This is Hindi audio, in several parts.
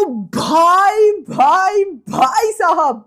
भाई भाई भाई साहब,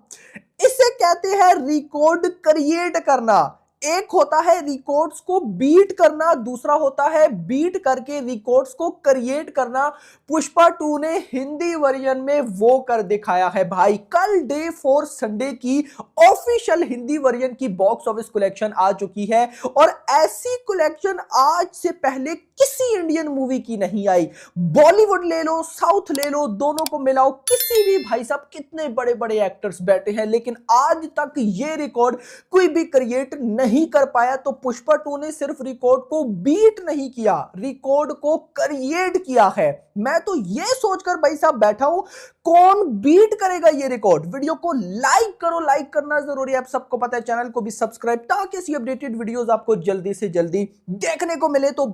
इसे कहते हैं रिकॉर्ड क्रिएट करना। एक होता है रिकॉर्ड्स को बीट करना, दूसरा होता है बीट करके रिकॉर्ड्स को क्रिएट करना। पुष्पा 2 ने हिंदी वर्जन में वो कर दिखाया है भाई। कल डे 4 संडे की ऑफिशियल हिंदी वर्जन की बॉक्स ऑफिस कलेक्शन आ चुकी है और ऐसी कलेक्शन आज से पहले किसी इंडियन मूवी की नहीं आई। बॉलीवुड ले लो, साउथ ले लो, दोनों को मिलाओ, किसी भी भाई साहब कितने बड़े बड़े एक्टर्स बैठे हैं, लेकिन आज तक ये रिकॉर्ड कोई भी क्रिएट नहीं कर पाया। तो पुष्पा 2 ने सिर्फ रिकॉर्ड को बीट नहीं किया, रिकॉर्ड को क्रिएट किया है। मैं तो ये सोचकर भाई साहब बैठा हूं, कौन बीट करेगा ये रिकॉर्ड। वीडियो को लाइक करो, लाइक करना जरूरी है, आप सबको पता है। चैनल को भी सब्सक्राइब, ताकि ऐसी अपडेटेड वीडियोस आपको जल्दी से जल्दी देखने को मिले। तो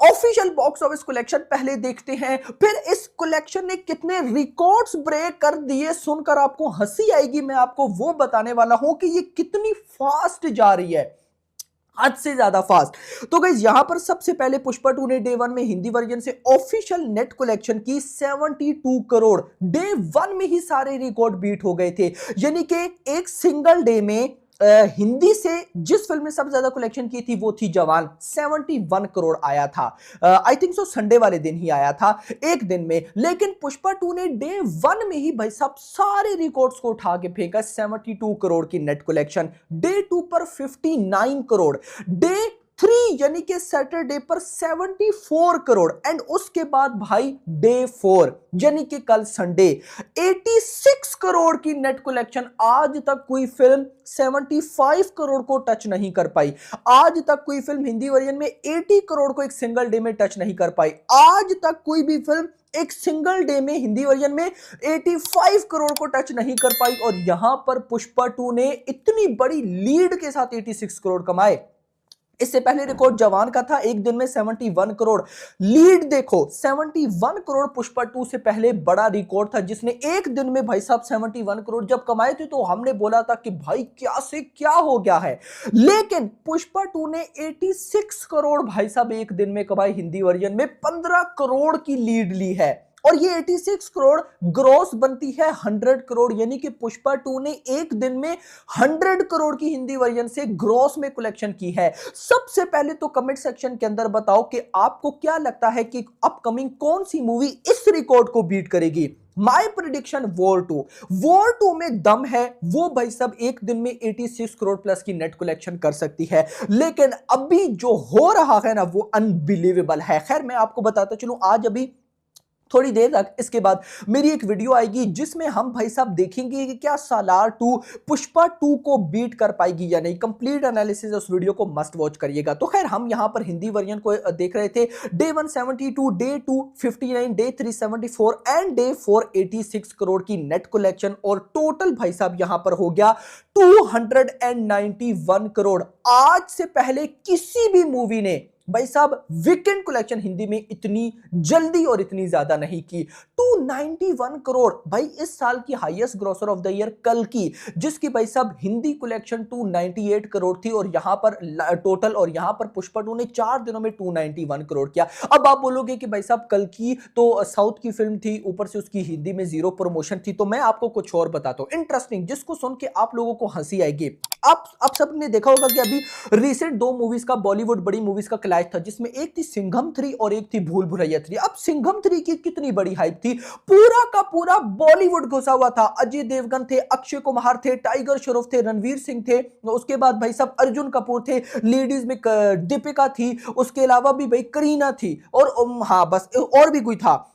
ऑफिशियल बॉक्स ऑफिस कलेक्शन पहले देखते हैं, फिर इस कलेक्शन ने कितने रिकॉर्ड्स ब्रेक कर दिए सुनकर आपको हंसी आएगी। मैं आपको वो बताने वाला हूं कि ये कितनी फास्ट जा रही है, हद से ज्यादा फास्ट। तो गाइस यहां पर सबसे पहले पुष्पा 2 ने डे 1 में हिंदी वर्जन से ऑफिशियल नेट कलेक्शन की 72 करोड़। डे 1 में ही सारे रिकॉर्ड बीट हो गए थे, यानी कि एक सिंगल डे में हिंदी से जिस फिल्म ने सबसे ज्यादा कलेक्शन की थी वो थी जवान। 71 करोड़ आया था। आई थिंक सो संडे वाले दिन ही आया था, एक दिन में। लेकिन पुष्पा 2 ने डे 1 में ही भाई साहब सारे रिकॉर्ड्स को उठा के फेंका। 72 करोड़ की नेट कलेक्शन। डे 2 पर 59 करोड़। डे 3 यानी कि सैटरडे पर 74 करोड़। एंड उसके बाद भाई डे 4 यानी कि कल संडे 86 करोड़ की नेट कलेक्शन। आज तक कोई फिल्म 75 करोड़ को टच नहीं कर पाई। आज तक कोई फिल्म हिंदी वर्जन में 80 करोड़ को एक सिंगल डे में टच नहीं कर पाई। आज तक कोई भी फिल्म एक सिंगल डे में हिंदी वर्जन में 85 करोड़ को टच नहीं कर पाई। और यहां पर पुष्पा 2 ने इतनी बड़ी लीड के साथ 86 करोड़ कमाए। इससे पहले रिकॉर्ड जवान का था, एक दिन में 71 करोड़। लीड देखो, 71 करोड़ पुष्पा 2 से पहले बड़ा रिकॉर्ड था, जिसने एक दिन में भाई साहब 71 करोड़ जब कमाए थे तो हमने बोला था कि भाई क्या से क्या हो गया है। लेकिन पुष्पा 2 ने 86 करोड़ भाई साहब एक दिन में कमाए। हिंदी वर्जन में 15 करोड़ की लीड ली है। और ये 86 करोड़ ग्रॉस बनती है 100 करोड़, यानी कि पुष्पा 2 ने एक दिन में 100 करोड़ की हिंदी वर्जन से ग्रॉस में कलेक्शन की है। सबसे पहले तो कमेंट सेक्शन के अंदर बताओ कि आपको क्या लगता है कि अपकमिंग कौन सी मूवी इस रिकॉर्ड को बीट करेगी। My prediction war 2। वॉर 2 में दम है, वो भाई सब एक दिन में 86 करोड़ प्लस की नेट कलेक्शन कर सकती है। लेकिन अभी जो हो रहा है ना वो अनबिलीवेबल है। खैर मैं आपको बताता चलूं, आज अभी थोड़ी देर तक इसके बाद मेरी एक वीडियो आएगी जिसमें हम भाई साहब देखेंगे कि क्या सालार 2 पुष्पा 2 को बीट कर पाएगी या नहीं। कंप्लीट एनालिसिस उस वीडियो को मस्ट वॉच करिएगा। तो खैर हम यहां पर हिंदी वर्जन को देख रहे थे। Day 1 72, day 2 59, day 3 74 and day 4 86 crore की नेट कलेक्शन। और टोटल भाई साहब यहां पर हो गया 291 करोड़। आज से पहले किसी भी मूवी ने भाई साहब वीकेंड कलेक्शन हिंदी में इतनी जल्दी और इतनी ज्यादा नहीं की। 291 करोड़ भाई इस साल की highest grocer of the year कल की, जिसकी भाई साहब हिंदी कलेक्शन 298 करोड़ थी। और यहां पर टोटल, और यहां पर पुष्पा 2 ने 4 दिनों में 291 करोड़ किया। अब आप बोलोगे कि भाई साहब कल की तो साउथ की फिल्म थी, ऊपर से उसकी हिंदी में जीरो प्रमोशन थी। तो मैं आपको कुछ और बताता हूं इंटरेस्टिंग, जिसको सुन के आप लोगों को हंसी आएगी। आप सबने देखा होगा कि अभी रिसेंट 2 मूवीज का, बॉलीवुड बड़ी मूवीज का क्लैश था, जिसमें एक थी सिंघम 3 और एक थी भूल भुलैया 3। अब सिंघम 3 की कितनी बड़ी हाइप थी, पूरा का पूरा बॉलीवुड घुसा हुआ था। अजय देवगन थे, अक्षय कुमार थे, टाइगर श्रॉफ थे, रणवीर सिंह थे, उसके बाद भाई साहब अर्जुन कपूर थे, लेडीज में दीपिका थी, उसके अलावा भी भाई करीना थी, और हाँ बस और भी कोई था।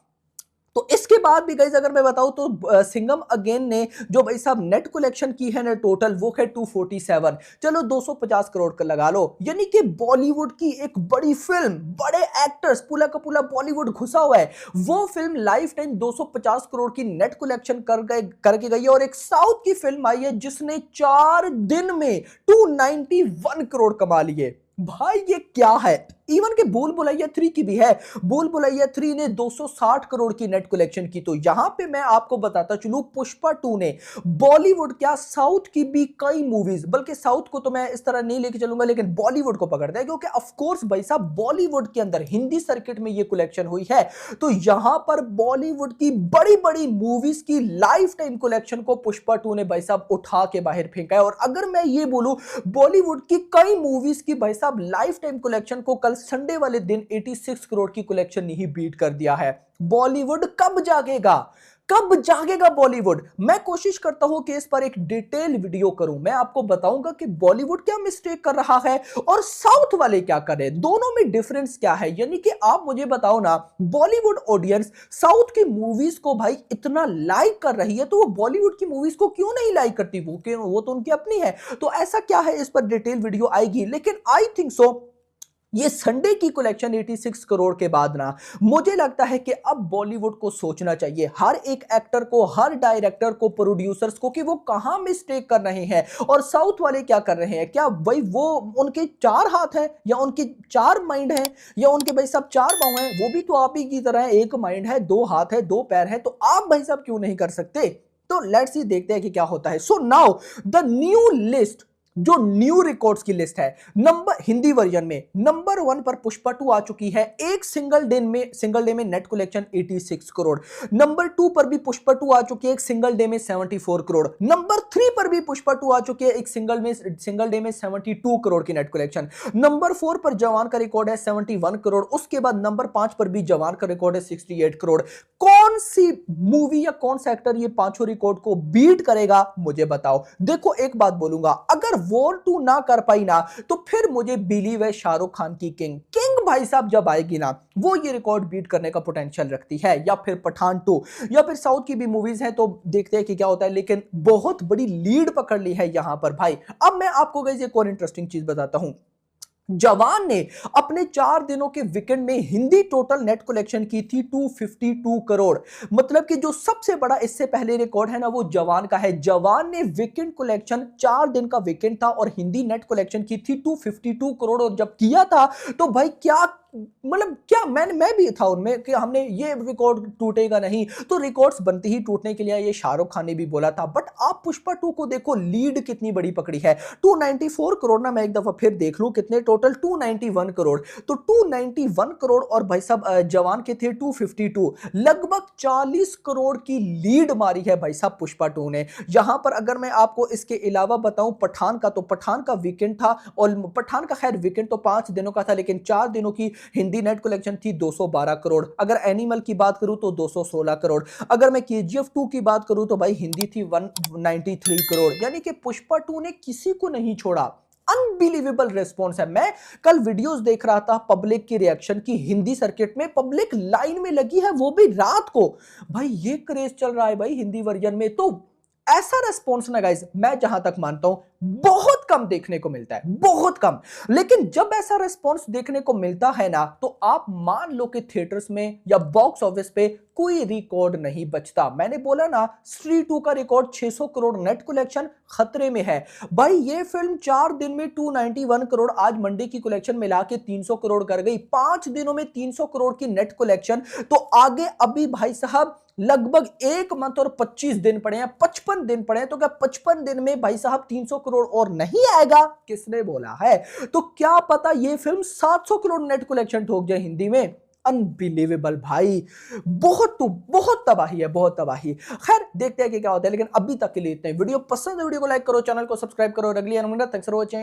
तो इसके बाद भी गाइस अगर मैं बताऊं तो सिंघम अगेन ने जो भाई साहब नेट कलेक्शन की है ना टोटल, वो है 247। चलो 250 करोड़ का लगा लो, यानी कि बॉलीवुड की एक बड़ी फिल्म, बड़े एक्टर्स, पूरा का पूरा बॉलीवुड घुसा हुआ है, वो फिल्म लाइफ टाइम 250 करोड़ की नेट कलेक्शन करके गई है। और एक साउथ की फिल्म आई है जिसने 4 दिन में 291 करोड़ कमा लिए। भाई ये क्या है? इवन के भूल भुलैया 3 की भी है। भूल भुलैया 3 ने 260 करोड़ की नेट कलेक्शन की। तो यहां पे मैं आपको बताता चलूं, पुष्पा 2 ने बॉलीवुड क्या साउथ की भी कई मूवीज, बल्कि साउथ को तो मैं इस तरह नहीं लेके चलूंगा लेकिन बॉलीवुड को पकड़ता है, क्योंकि ऑफ कोर्स भाई साहब बॉलीवुड के अंदर हिंदी सर्किट में ये कलेक्शन हुई है। तो यहां पर बॉलीवुड की बड़ी बड़ी मूवीज की लाइफ टाइम कलेक्शन को पुष्पा 2 ने भाई साहब उठा के बाहर फेंका है। और अगर मैं ये बोलूं, बॉलीवुड की कई मूवीज की भाई साहब लाइफ टाइम कलेक्शन को कल संडे वाले दिन 86 करोड़ की कलेक्शन ने ही बीट कर दिया है। बॉलीवुड कब जागेगा? कब जागेगा बॉलीवुड? मैं कोशिश करता हूं कि इस पर एक डिटेल वीडियो करूं। मैं आपको बताऊंगा कि बॉलीवुड क्या मिस्टेक कर रहा है और साउथ वाले क्या कर रहे हैं, दोनों में डिफरेंस क्या है। यानी कि आप मुझे बताओ ना, बॉलीवुड ऑडियंस साउथ की मूवीज को भाई इतना लाइक कर रही है, तो वो बॉलीवुड की मूवीज को क्यों नहीं लाइक करती? वो तो उनकी अपनी है। तो ऐसा क्या है, इस पर डिटेल वीडियो आएगी। लेकिन आई थिंक सो ये संडे की कलेक्शन 86 करोड़ के बाद ना, मुझे लगता है कि अब बॉलीवुड को सोचना चाहिए, हर एक एक्टर को, हर डायरेक्टर को, प्रोड्यूसर्स को, कि वो कहां मिस्टेक कर रहे हैं और साउथ वाले क्या कर रहे हैं। क्या भाई वो उनके चार हाथ हैं या उनके चार माइंड हैं या उनके भाई साहब चार पांव हैं? वो भी तो आप ही की तरह है, एक माइंड है, दो हाथ है, दो पैर है। तो आप भाई साहब क्यों नहीं कर सकते? तो लेट्स सी, देखते हैं कि क्या होता है। So now the new list, जो न्यू रिकॉर्ड्स की लिस्ट है, नंबर हिंदी वर्जन में नंबर 1 पर पुष्पा 2 आ चुकी है। एक सिंगल डे में नेट कलेक्शन 86 करोड़। नंबर 2 पर भी पुष्पा 2 आ चुकी है, एक सिंगल डे में 74 करोड़। नंबर 3 पर भी पुष्पा 2 आ चुकी है, एक सिंगल डे में 72 करोड़ की नेट कलेक्शन। नंबर 4 पर जवान का रिकॉर्ड है 71 करोड़। उसके बाद नंबर 5 पर भी जवान का रिकॉर्ड है 68 करोड़। कौन सी मूवी या कौन सा एक्टर ये पांचों रिकॉर्ड को बीट करेगा, मुझे बताओ। देखो एक बात बोलूंगा, अगर वॉर 2 ना कर पाई ना, तो फिर मुझे बिलीव है शाहरुख खान की किंग भाई साहब जब आएगी ना, वो ये रिकॉर्ड बीट करने का पोटेंशियल रखती है। या फिर पठान 2 या फिर साउथ की भी मूवीज हैं, तो देखते हैं कि क्या होता है। लेकिन बहुत बड़ी लीड पकड़ ली है यहां पर भाई। अब मैं आपको गाइस एक और इंटरेस्टिंग चीज बताता हूं। जवान ने अपने 4 दिनों के वीकेंड में हिंदी टोटल नेट कलेक्शन की थी 252 करोड़। मतलब कि जो सबसे बड़ा इससे पहले रिकॉर्ड है ना, वो जवान का है। जवान ने वीकेंड कलेक्शन, 4 दिन का वीकेंड था और हिंदी नेट कलेक्शन की थी 252 करोड़। और जब किया था तो भाई क्या, मतलब क्या, मैं भी था उनमें कि हमने ये रिकॉर्ड टूटेगा नहीं। तो रिकॉर्ड्स बनते ही टूटने के लिए, ये शाहरुख खान ने भी बोला था। बट आप पुष्पा 2 को देखो, लीड कितनी बड़ी पकड़ी है, 294 करोड़ ना। मैं एक दफा फिर देख लूं कितने, टोटल 291 करोड़। तो 291 करोड़ और भाई साहब जवान के थे 252, लगभग 40 करोड़ की लीड मारी है भाई साहब पुष्पा 2 ने। यहां पर अगर मैं आपको इसके अलावा बताऊं पठान का, तो पठान का वीकेंड था, और पठान का खैर वीकेंड तो 5 दिनों का था, लेकिन 4 दिनों की हिंदी नेट कलेक्शन थी 212 करोड़। अगर एनिमल की बात करूं तो 216 करोड़। अगर मैं केजीएफ 2 की बात करूं तो भाई हिंदी थी 193 करोड़। यानी कि पुष्पा 2 ने किसी को नहीं छोड़ा। अनबिलीवेबल रेस्पॉन्स है। मैं कल वीडियोस देख रहा था पब्लिक की रिएक्शन की, हिंदी सर्किट में पब्लिक लाइन में लगी है, वो भी रात को। भाई ये क्रेज चल रहा है भाई हिंदी वर्जन में। तो ऐसा रेस्पॉन्स ना गाइस, मैं जहां तक मानता हूं बहुत कम देखने को मिलता है, बहुत कम। लेकिन जब ऐसा रेस्पॉन्स देखने को मिलता है ना, तो आप मान लो कि थिएटर्स में या बॉक्स ऑफिस पे कोई रिकॉर्ड नहीं बचता। मैंने बोला ना, स्त्री 2 का रिकॉर्ड 600 करोड़ नेट कलेक्शन खतरे में है। भाई ये फिल्म 4 दिन में 291 करोड़, आज मंडे की कलेक्शन मिला के 300 करोड़ कर गई। 5 दिनों में 300 करोड़ की नेट कलेक्शन। तो आगे अभी भाई साहब लगभग 1 मंथ और 25 दिन पड़े हैं, 55 दिन पड़े हैं। तो क्या 55 दिन में भाई साहब 300 करोड़ और नहीं आएगा? किसने बोला है? तो क्या पता ये फिल्म 700 करोड़ नेट कलेक्शन ठोक जाए हिंदी में। अनबिलीवेबल भाई, बहुत तबाही है, बहुत तबाही। खैर देखते हैं कि क्या होता है, लेकिन अभी तक के लिए इतना ही। वीडियो पसंद है, वीडियो को लाइक करो, चैनल को सब्सक्राइब करो। अगली थैंक्स फॉर वॉचिंग।